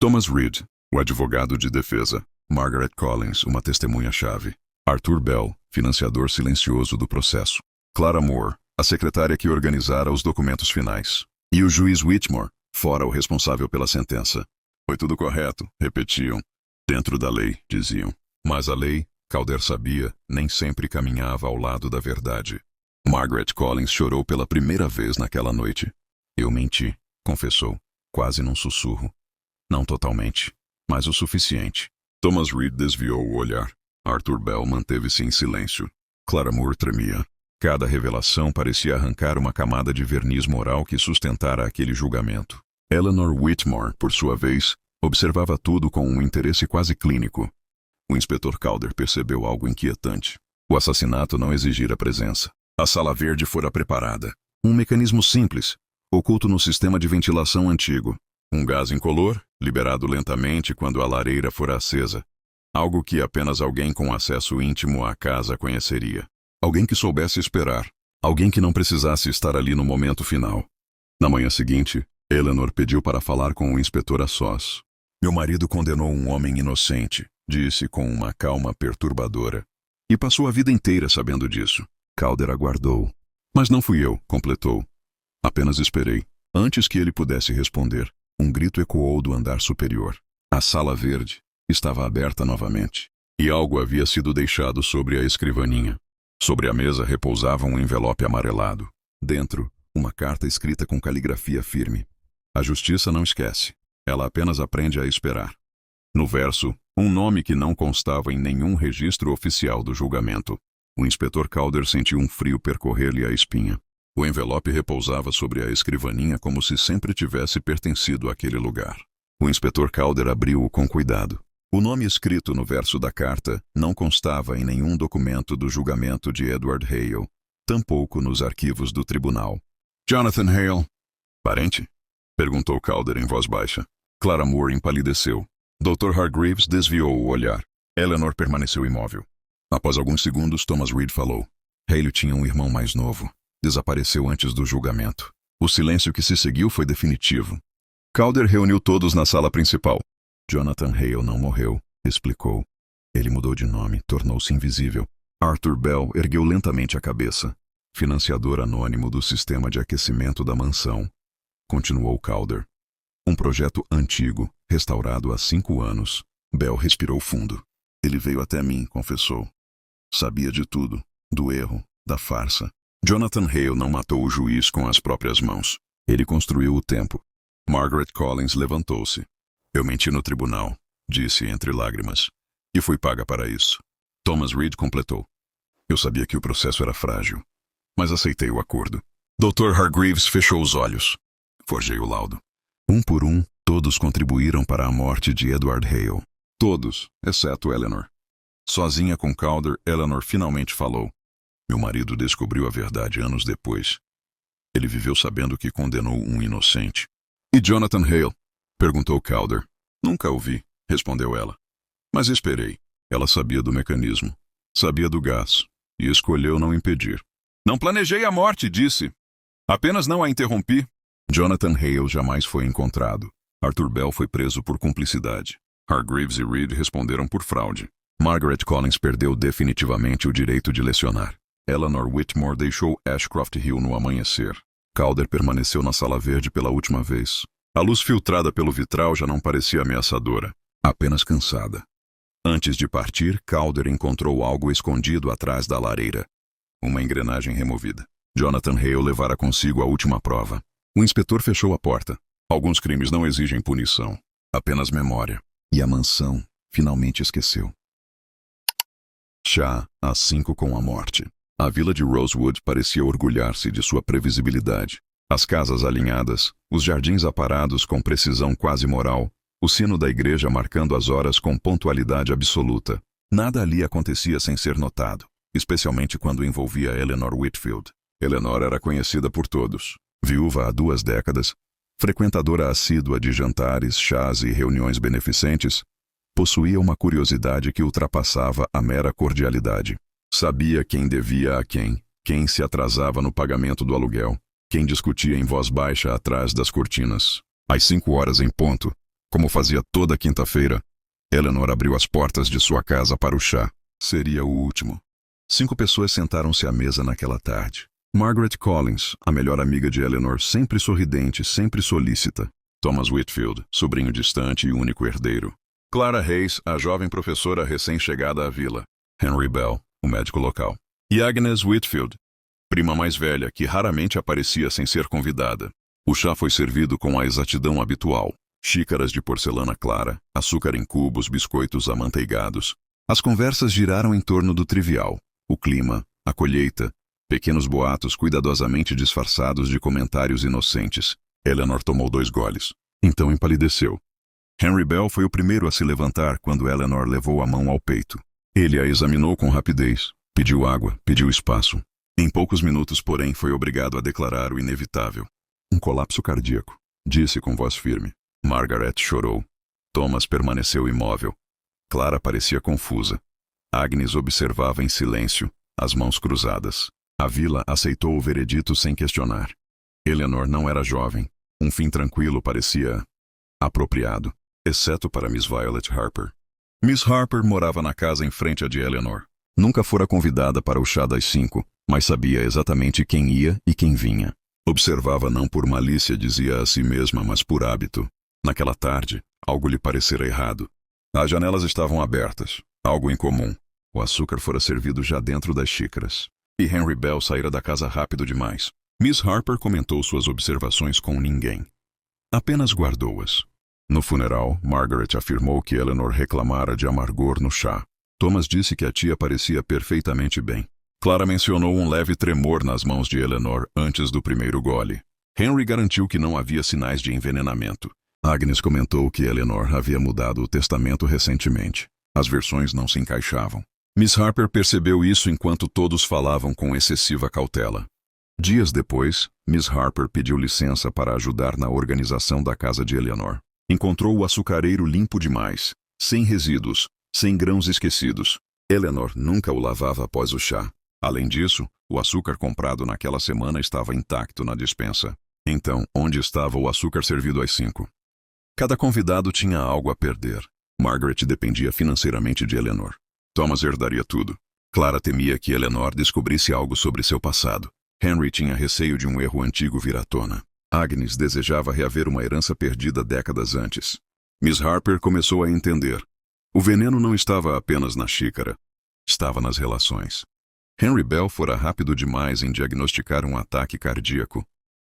Speaker 1: Thomas Reed, o advogado de defesa. Margaret Collins, uma testemunha-chave. Arthur Bell, financiador silencioso do processo. Clara Moore, a secretária que organizara os documentos finais. E o juiz Whitmore, fora o responsável pela sentença. Foi tudo correto, repetiam. Dentro da lei, diziam. Mas a lei, Calder sabia, nem sempre caminhava ao lado da verdade. Margaret Collins chorou pela primeira vez naquela noite. Eu menti, confessou, quase num sussurro. Não totalmente, mas o suficiente. Thomas Reed desviou o olhar. Arthur Bell manteve-se em silêncio. Clara Moore tremia. Cada revelação parecia arrancar uma camada de verniz moral que sustentara aquele julgamento. Eleanor Whitmore, por sua vez, observava tudo com um interesse quase clínico. O inspetor Calder percebeu algo inquietante. O assassinato não exigira presença. A sala verde fora preparada. Um mecanismo simples, oculto no sistema de ventilação antigo. Um gás incolor, liberado lentamente quando a lareira fora acesa. Algo que apenas alguém com acesso íntimo à casa conheceria. Alguém que soubesse esperar. Alguém que não precisasse estar ali no momento final. Na manhã seguinte, Eleanor pediu para falar com o inspetor a sós. Meu marido condenou um homem inocente, disse com uma calma perturbadora. E passou a vida inteira sabendo disso. Calder aguardou. Mas não fui eu, completou. Apenas esperei. Antes que ele pudesse responder, um grito ecoou do andar superior. A sala verde estava aberta novamente. E algo havia sido deixado sobre a escrivaninha. Sobre a mesa repousava um envelope amarelado. Dentro, uma carta escrita com caligrafia firme. A justiça não esquece. Ela apenas aprende a esperar. No verso, um nome que não constava em nenhum registro oficial do julgamento. O inspetor Calder sentiu um frio percorrer-lhe a espinha. O envelope repousava sobre a escrivaninha como se sempre tivesse pertencido àquele lugar. O inspetor Calder abriu-o com cuidado. O nome escrito no verso da carta não constava em nenhum documento do julgamento de Edward Hale, tampouco nos arquivos do tribunal. Jonathan Hale. Parente? Perguntou Calder em voz baixa. Clara Moore empalideceu. Dr. Hargreaves desviou o olhar. Eleanor permaneceu imóvel. Após alguns segundos, Thomas Reed falou. Hale tinha um irmão mais novo. Desapareceu antes do julgamento. O silêncio que se seguiu foi definitivo. Calder reuniu todos na sala principal. Jonathan Hale não morreu, explicou. Ele mudou de nome, tornou-se invisível. Arthur Bell ergueu lentamente a cabeça. Financiador anônimo do sistema de aquecimento da mansão. Continuou Calder. Um projeto antigo, restaurado há 5 anos. Bell respirou fundo. Ele veio até mim, confessou. Sabia de tudo, do erro, da farsa. Jonathan Hale não matou o juiz com as próprias mãos. Ele construiu o tempo. Margaret Collins levantou-se. Eu menti no tribunal, disse entre lágrimas. E fui paga para isso. Thomas Reed completou. Eu sabia que o processo era frágil, mas aceitei o acordo. Dr. Hargreaves fechou os olhos. Forjei o laudo. Um por um, todos contribuíram para a morte de Edward Hale. Todos, exceto Eleanor. Sozinha com Calder, Eleanor finalmente falou. Meu marido descobriu a verdade anos depois. Ele viveu sabendo que condenou um inocente. E Jonathan Hale? Perguntou Calder. Nunca ouvi, respondeu ela. Mas esperei. Ela sabia do mecanismo. Sabia do gás. E escolheu não impedir. Não planejei a morte, disse. Apenas não a interrompi. Jonathan Hale jamais foi encontrado. Arthur Bell foi preso por cumplicidade. Hargreaves e Reed responderam por fraude. Margaret Collins perdeu definitivamente o direito de lecionar. Eleanor Whitmore deixou Ashcroft Hill no amanhecer. Calder permaneceu na sala verde pela última vez. A luz filtrada pelo vitral já não parecia ameaçadora, apenas cansada. Antes de partir, Calder encontrou algo escondido atrás da lareira. Uma engrenagem removida. Jonathan Hale levara consigo a última prova. O inspetor fechou a porta. Alguns crimes não exigem punição, apenas memória. E a mansão finalmente esqueceu. Chá, às 5 com a morte. A vila de Rosewood parecia orgulhar-se de sua previsibilidade. As casas alinhadas, os jardins aparados com precisão quase moral, o sino da igreja marcando as horas com pontualidade absoluta. Nada ali acontecia sem ser notado, especialmente quando envolvia Eleanor Whitfield. Eleanor era conhecida por todos. Viúva há 2 décadas, frequentadora assídua de jantares, chás e reuniões beneficentes, possuía uma curiosidade que ultrapassava a mera cordialidade. Sabia quem devia a quem se atrasava no pagamento do aluguel, quem discutia em voz baixa atrás das cortinas. Às 5 horas em ponto, como fazia toda quinta-feira, Eleanor abriu as portas de sua casa para o chá. Seria o último. 5 pessoas sentaram-se à mesa naquela tarde. Margaret Collins, a melhor amiga de Eleanor, sempre sorridente, sempre solícita. Thomas Whitfield, sobrinho distante e único herdeiro. Clara Hayes, a jovem professora recém-chegada à vila. Henry Bell, o médico local. E Agnes Whitfield, prima mais velha, que raramente aparecia sem ser convidada. O chá foi servido com a exatidão habitual. Xícaras de porcelana clara, açúcar em cubos, biscoitos amanteigados. As conversas giraram em torno do trivial. O clima, a colheita, pequenos boatos cuidadosamente disfarçados de comentários inocentes. Eleanor tomou 2 goles. Então empalideceu. Henry Bell foi o primeiro a se levantar quando Eleanor levou a mão ao peito. Ele a examinou com rapidez. Pediu água, pediu espaço. Em poucos minutos, porém, foi obrigado a declarar o inevitável. Um colapso cardíaco, disse com voz firme. Margaret chorou. Thomas permaneceu imóvel. Clara parecia confusa. Agnes observava em silêncio, as mãos cruzadas. A vila aceitou o veredito sem questionar. Eleanor não era jovem. Um fim tranquilo parecia apropriado, exceto para Miss Violet Harper. Miss Harper morava na casa em frente à de Eleanor. Nunca fora convidada para o chá das 5, mas sabia exatamente quem ia e quem vinha. Observava não por malícia, dizia a si mesma, mas por hábito. Naquela tarde, algo lhe parecera errado. As janelas estavam abertas, algo incomum. O açúcar fora servido já dentro das xícaras. E Henry Bell saíra da casa rápido demais. Miss Harper comentou suas observações com ninguém. Apenas guardou-as. No funeral, Margaret afirmou que Eleanor reclamara de amargor no chá. Thomas disse que a tia parecia perfeitamente bem. Clara mencionou um leve tremor nas mãos de Eleanor antes do primeiro gole. Henry garantiu que não havia sinais de envenenamento. Agnes comentou que Eleanor havia mudado o testamento recentemente. As versões não se encaixavam. Miss Harper percebeu isso enquanto todos falavam com excessiva cautela. Dias depois, Miss Harper pediu licença para ajudar na organização da casa de Eleanor. Encontrou o açucareiro limpo demais, sem resíduos, sem grãos esquecidos. Eleanor nunca o lavava após o chá. Além disso, o açúcar comprado naquela semana estava intacto na despensa. Então, onde estava o açúcar servido às 5? Cada convidado tinha algo a perder. Margaret dependia financeiramente de Eleanor. Thomas herdaria tudo. Clara temia que Eleanor descobrisse algo sobre seu passado. Henry tinha receio de um erro antigo vir à tona. Agnes desejava reaver uma herança perdida décadas antes. Miss Harper começou a entender. O veneno não estava apenas na xícara. Estava nas relações. Henry Bell fora rápido demais em diagnosticar um ataque cardíaco.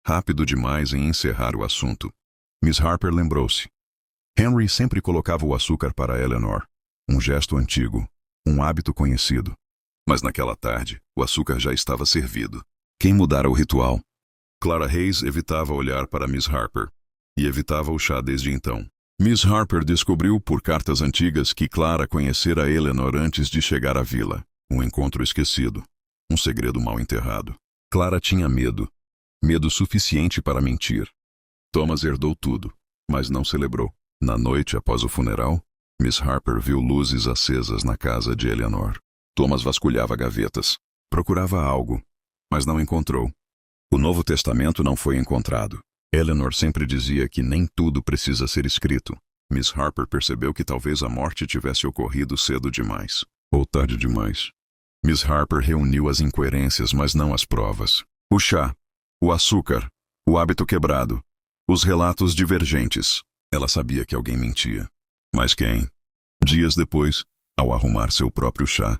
Speaker 1: Rápido demais em encerrar o assunto. Miss Harper lembrou-se. Henry sempre colocava o açúcar para Eleanor. Um gesto antigo. Um hábito conhecido. Mas naquela tarde, o açúcar já estava servido. Quem mudara o ritual? Clara Hayes evitava olhar para Miss Harper. E evitava o chá desde então. Miss Harper descobriu por cartas antigas que Clara conhecera Eleanor antes de chegar à vila. Um encontro esquecido. Um segredo mal enterrado. Clara tinha medo. Medo suficiente para mentir. Thomas herdou tudo, mas não celebrou. Na noite após o funeral, Miss Harper viu luzes acesas na casa de Eleanor. Thomas vasculhava gavetas. Procurava algo, mas não encontrou. O Novo Testamento não foi encontrado. Eleanor sempre dizia que nem tudo precisa ser escrito. Miss Harper percebeu que talvez a morte tivesse ocorrido cedo demais. Ou tarde demais. Miss Harper reuniu as incoerências, mas não as provas. O chá, o açúcar, o hábito quebrado, os relatos divergentes. Ela sabia que alguém mentia. Mas quem? Dias depois, ao arrumar seu próprio chá,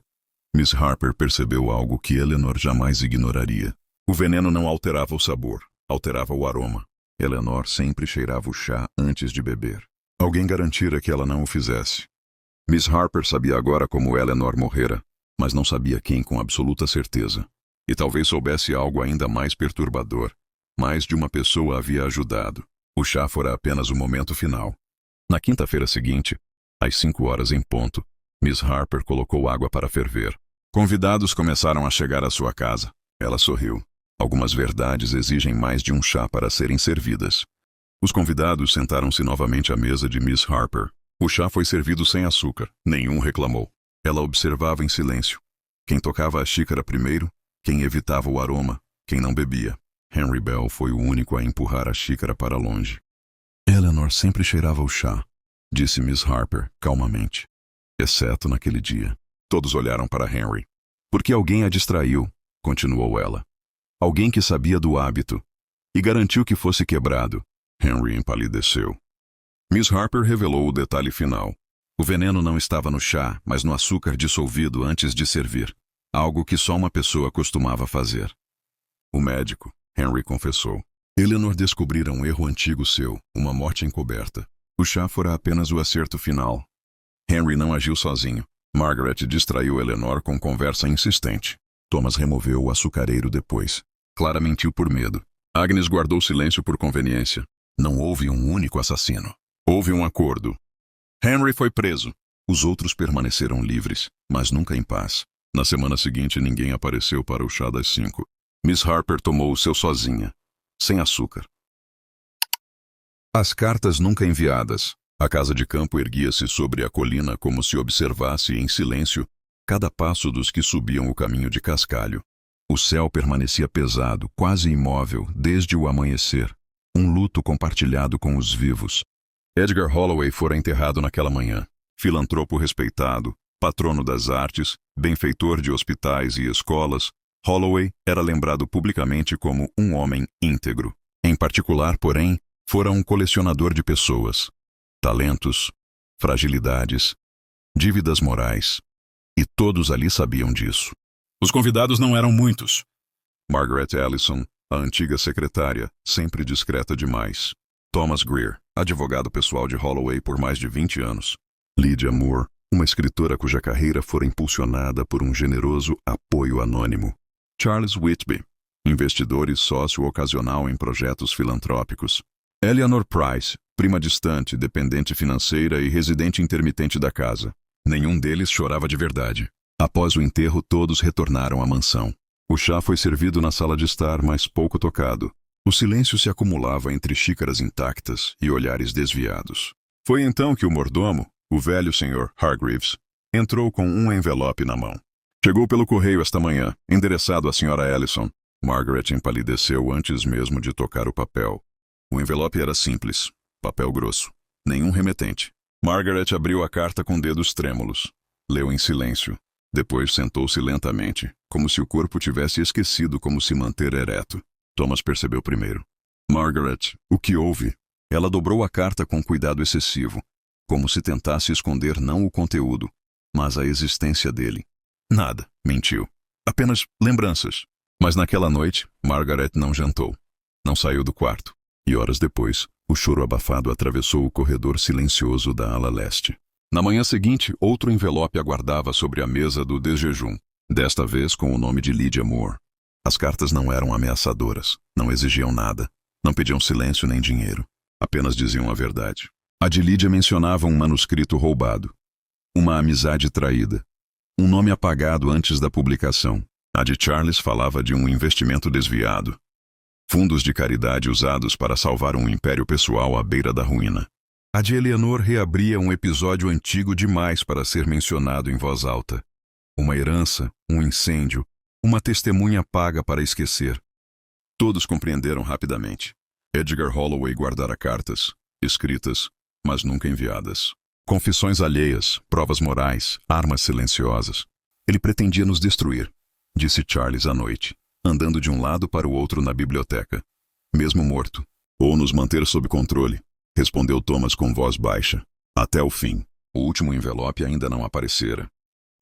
Speaker 1: Miss Harper percebeu algo que Eleanor jamais ignoraria. O veneno não alterava o sabor, alterava o aroma. Eleanor sempre cheirava o chá antes de beber. Alguém garantira que ela não o fizesse. Miss Harper sabia agora como Eleanor morrera, mas não sabia quem com absoluta certeza. E talvez soubesse algo ainda mais perturbador. Mais de uma pessoa havia ajudado. O chá fora apenas o momento final. Na quinta-feira seguinte, às 5 horas em ponto, Miss Harper colocou água para ferver. Convidados começaram a chegar à sua casa. Ela sorriu. Algumas verdades exigem mais de um chá para serem servidas. Os convidados sentaram-se novamente à mesa de Miss Harper. O chá foi servido sem açúcar. Nenhum reclamou. Ela observava em silêncio. Quem tocava a xícara primeiro, quem evitava o aroma, quem não bebia. Henry Bell foi o único a empurrar a xícara para longe. Eleanor sempre cheirava o chá, disse Miss Harper, calmamente. Exceto naquele dia. Todos olharam para Henry. Porque alguém a distraiu, continuou ela. Alguém que sabia do hábito. E garantiu que fosse quebrado. Henry empalideceu. Miss Harper revelou o detalhe final. O veneno não estava no chá, mas no açúcar dissolvido antes de servir. Algo que só uma pessoa costumava fazer. O médico, Henry confessou. Eleanor descobrira um erro antigo seu, uma morte encoberta. O chá fora apenas o acerto final. Henry não agiu sozinho. Margaret distraiu Eleanor com conversa insistente. Thomas removeu o açucareiro depois. Clara mentiu por medo. Agnes guardou silêncio por conveniência. Não houve um único assassino. Houve um acordo. Henry foi preso. Os outros permaneceram livres, mas nunca em paz. Na semana seguinte, ninguém apareceu para o chá das 5. Miss Harper tomou o seu sozinha, sem açúcar. As cartas nunca enviadas. A casa de campo erguia-se sobre a colina como se observasse em silêncio cada passo dos que subiam o caminho de cascalho. O céu permanecia pesado, quase imóvel, desde o amanhecer. Um luto compartilhado com os vivos. Edgar Holloway fora enterrado naquela manhã. Filantropo respeitado, patrono das artes, benfeitor de hospitais e escolas, Holloway era lembrado publicamente como um homem íntegro. Em particular, porém, fora um colecionador de pessoas, talentos, fragilidades, dívidas morais. E todos ali sabiam disso. Os convidados não eram muitos. Margaret Allison, a antiga secretária, sempre discreta demais. Thomas Greer, advogado pessoal de Holloway por mais de 20 anos. Lydia Moore, uma escritora cuja carreira fora impulsionada por um generoso apoio anônimo. Charles Whitby, investidor e sócio ocasional em projetos filantrópicos. Eleanor Price, prima distante, dependente financeira e residente intermitente da casa. Nenhum deles chorava de verdade. Após o enterro, todos retornaram à mansão. O chá foi servido na sala de estar, mas pouco tocado. O silêncio se acumulava entre xícaras intactas e olhares desviados. Foi então que o mordomo, o velho Sr. Hargreaves, entrou com um envelope na mão. Chegou pelo correio esta manhã, endereçado à Sra. Ellison. Margaret empalideceu antes mesmo de tocar o papel. O envelope era simples, papel grosso, nenhum remetente. Margaret abriu a carta com dedos trêmulos. Leu em silêncio. Depois sentou-se lentamente, como se o corpo tivesse esquecido como se manter ereto. Thomas percebeu primeiro. Margaret, o que houve? Ela dobrou a carta com cuidado excessivo, como se tentasse esconder não o conteúdo, mas a existência dele. Nada, mentiu. Apenas lembranças. Mas naquela noite, Margaret não jantou. Não saiu do quarto. E horas depois, o choro abafado atravessou o corredor silencioso da ala leste. Na manhã seguinte, outro envelope aguardava sobre a mesa do desjejum, desta vez com o nome de Lydia Moore. As cartas não eram ameaçadoras, não exigiam nada, não pediam silêncio nem dinheiro, apenas diziam a verdade. A de Lydia mencionava um manuscrito roubado, uma amizade traída, um nome apagado antes da publicação. A de Charles falava de um investimento desviado, fundos de caridade usados para salvar um império pessoal à beira da ruína. A de Eleanor reabria um episódio antigo demais para ser mencionado em voz alta. Uma herança, um incêndio, uma testemunha paga para esquecer. Todos compreenderam rapidamente. Edgar Holloway guardara cartas, escritas, mas nunca enviadas. Confissões alheias, provas morais, armas silenciosas. Ele pretendia nos destruir, disse Charles à noite, andando de um lado para o outro na biblioteca. Mesmo morto. Ou nos manter sob controle, respondeu Thomas com voz baixa. Até o fim. O último envelope ainda não aparecera.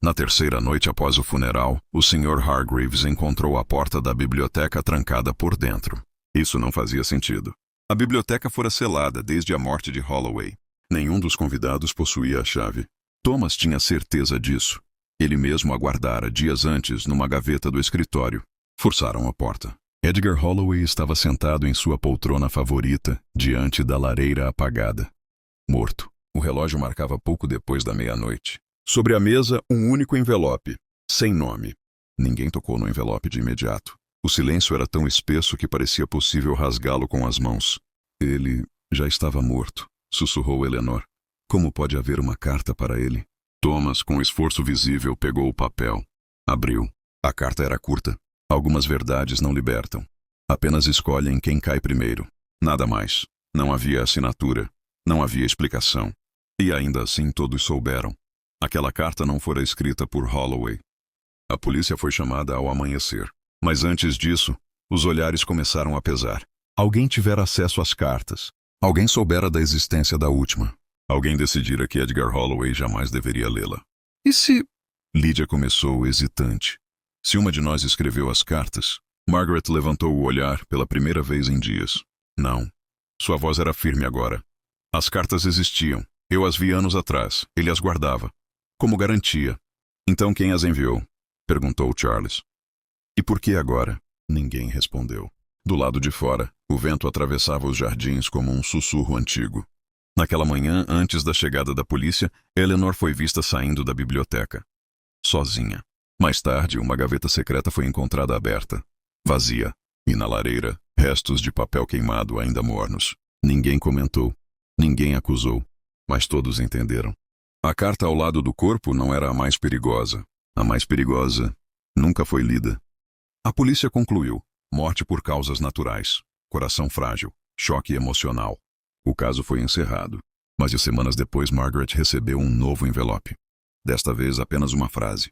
Speaker 1: Na terceira noite após o funeral, o Sr. Hargreaves encontrou a porta da biblioteca trancada por dentro. Isso não fazia sentido. A biblioteca fora selada desde a morte de Holloway. Nenhum dos convidados possuía a chave. Thomas tinha certeza disso. Ele mesmo aguardara dias antes numa gaveta do escritório. Forçaram a porta. Edgar Holloway estava sentado em sua poltrona favorita, diante da lareira apagada. Morto. O relógio marcava pouco depois da meia-noite. Sobre a mesa, um único envelope, sem nome. Ninguém tocou no envelope de imediato. O silêncio era tão espesso que parecia possível rasgá-lo com as mãos. Ele já estava morto, sussurrou Eleanor. Como pode haver uma carta para ele? Thomas, com esforço visível, pegou o papel. Abriu. A carta era curta. Algumas verdades não libertam. Apenas escolhem quem cai primeiro. Nada mais. Não havia assinatura. Não havia explicação. E ainda assim todos souberam. Aquela carta não fora escrita por Holloway. A polícia foi chamada ao amanhecer. Mas antes disso, os olhares começaram a pesar. Alguém tivera acesso às cartas. Alguém soubera da existência da última. Alguém decidira que Edgar Holloway jamais deveria lê-la. E se... Lydia começou hesitante. Se uma de nós escreveu as cartas? Margaret levantou o olhar pela primeira vez em dias. Não. Sua voz era firme agora. As cartas existiam. Eu as vi anos atrás. Ele as guardava. Como garantia. Então quem as enviou? Perguntou Charles. E por que agora? Ninguém respondeu. Do lado de fora, o vento atravessava os jardins como um sussurro antigo. Naquela manhã, antes da chegada da polícia, Eleanor foi vista saindo da biblioteca. Sozinha. Mais tarde, uma gaveta secreta foi encontrada aberta. Vazia. E na lareira, restos de papel queimado ainda mornos. Ninguém comentou. Ninguém acusou. Mas todos entenderam. A carta ao lado do corpo não era a mais perigosa. A mais perigosa nunca foi lida. A polícia concluiu. Morte por causas naturais. Coração frágil. Choque emocional. O caso foi encerrado. Mas semanas depois Margaret recebeu um novo envelope. Desta vez apenas uma frase.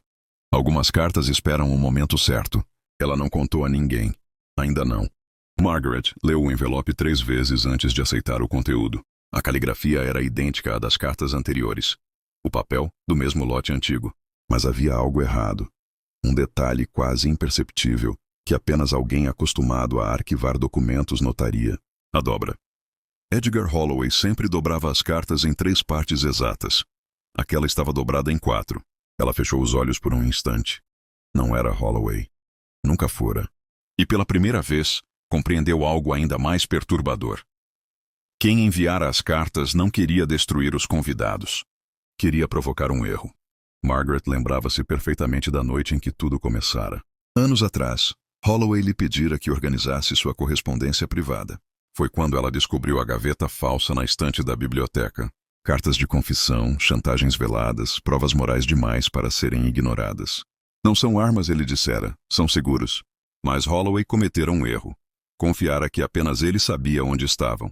Speaker 1: Algumas cartas esperam o momento certo. Ela não contou a ninguém. Ainda não. Margaret leu o envelope 3 vezes antes de aceitar o conteúdo. A caligrafia era idêntica à das cartas anteriores. O papel, do mesmo lote antigo. Mas havia algo errado. Um detalhe quase imperceptível, que apenas alguém acostumado a arquivar documentos notaria. A dobra. Edgar Holloway sempre dobrava as cartas em 3 partes exatas. Aquela estava dobrada em 4. Ela fechou os olhos por um instante. Não era Holloway. Nunca fora. E pela primeira vez, compreendeu algo ainda mais perturbador. Quem enviara as cartas não queria destruir os convidados. Queria provocar um erro. Margaret lembrava-se perfeitamente da noite em que tudo começara. Anos atrás, Holloway lhe pedira que organizasse sua correspondência privada. Foi quando ela descobriu a gaveta falsa na estante da biblioteca. Cartas de confissão, chantagens veladas, provas morais demais para serem ignoradas. Não são armas, ele dissera, são seguros. Mas Holloway cometera um erro. Confiara que apenas ele sabia onde estavam.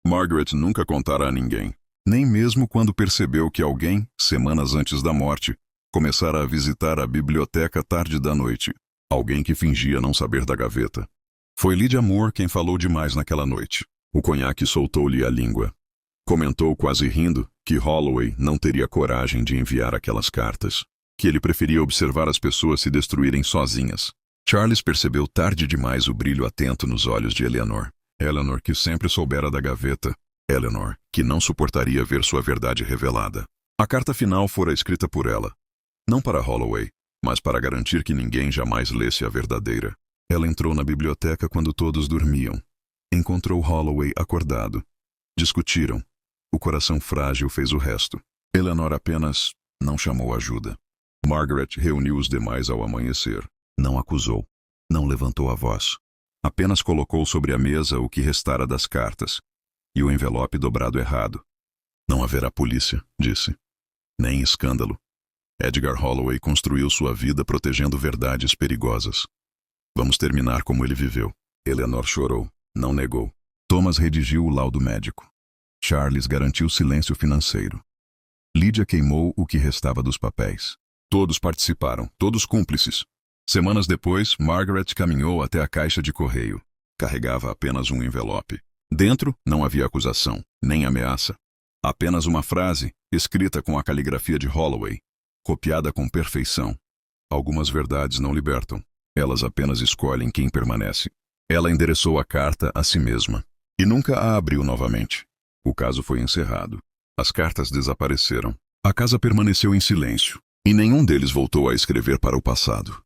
Speaker 1: Margaret nunca contara a ninguém. Nem mesmo quando percebeu que alguém, semanas antes da morte, começara a visitar a biblioteca tarde da noite. Alguém que fingia não saber da gaveta. Foi Lydia Moore quem falou demais naquela noite. O conhaque soltou-lhe a língua. Comentou quase rindo que Holloway não teria coragem de enviar aquelas cartas, que ele preferia observar as pessoas se destruírem sozinhas. Charles percebeu tarde demais o brilho atento nos olhos de Eleanor. Eleanor que sempre soubera da gaveta. Eleanor que não suportaria ver sua verdade revelada. A carta final fora escrita por ela. Não para Holloway, mas para garantir que ninguém jamais lesse a verdadeira. Ela entrou na biblioteca quando todos dormiam. Encontrou Holloway acordado. Discutiram. O coração frágil fez o resto. Eleanor apenas não chamou ajuda. Margaret reuniu os demais ao amanhecer. Não acusou. Não levantou a voz. Apenas colocou sobre a mesa o que restara das cartas. E o envelope dobrado errado. Não haverá polícia, disse. Nem escândalo. Edgar Holloway construiu sua vida protegendo verdades perigosas. Vamos terminar como ele viveu. Eleanor chorou. Não negou. Thomas redigiu o laudo médico. Charles garantiu silêncio financeiro. Lydia queimou o que restava dos papéis. Todos participaram, todos cúmplices. Semanas depois, Margaret caminhou até a caixa de correio. Carregava apenas um envelope. Dentro, não havia acusação, nem ameaça. Apenas uma frase, escrita com a caligrafia de Holloway, copiada com perfeição. Algumas verdades não libertam. Elas apenas escolhem quem permanece. Ela endereçou a carta a si mesma. E nunca a abriu novamente. O caso foi encerrado. As cartas desapareceram. A casa permaneceu em silêncio. E nenhum deles voltou a escrever para o passado.